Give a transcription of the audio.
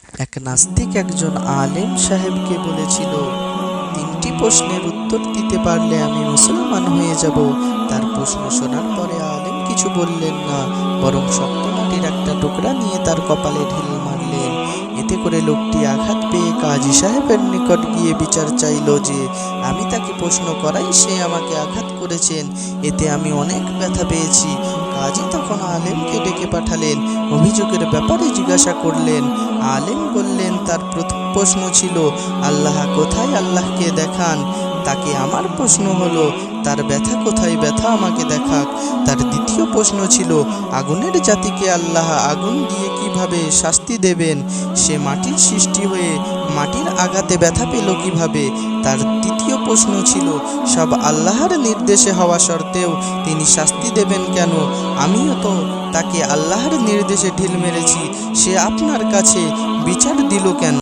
এক নাস্তিক একজন আলেম সাহেবকে বলেছিল, 3টি প্রশ্নের উত্তর দিতে পারলে আমি মুসলমান হয়ে যাব। তার প্রশ্ন শোনার পরে আলেম কিছু বললেন না, বরং শক্ত মাটির একটা টুকরা নিয়ে তার কপালে ঢিল মারলেন। এতে করে লোকটি আঘাত পেয়ে কাজী সাহেবের নিকট গিয়ে বিচার চাইল যে আমি তাকে প্রশ্ন করাই সে আমাকে আঘাত করেছেন, এতে আমি অনেক ব্যথা পেয়েছি। কাজী তখন আলেমকে ডেকে পাঠালেন, অভিযোগের ব্যাপারে জিজ্ঞাসা করলেন। আলেম বললেন, তার প্রথম প্রশ্ন ছিল আল্লাহ কোথায়, আল্লাহকে দেখান। তাকে আমার প্রশ্ন হলো, তার ব্যথা কোথায়, ব্যথা আমাকে দেখাক। তার দ্বিতীয় প্রশ্ন ছিল আগুনের জাতিকে আল্লাহ আগুন দিয়ে কিভাবে শাস্তি দেবেন, সে মাটির সৃষ্টি হয়ে মাটির আঘাতে ব্যথা পেল কিভাবে। তার তৃতীয় প্রশ্ন ছিল সব আল্লাহর নির্দেশে হওয়া সত্ত্বেও তিনি শাস্তি দেবেন কেন, আমিও তো তাকে আল্লাহর নির্দেশে ঢিল মেরেছি, সে আপনার কাছে বিচার দিল কেন।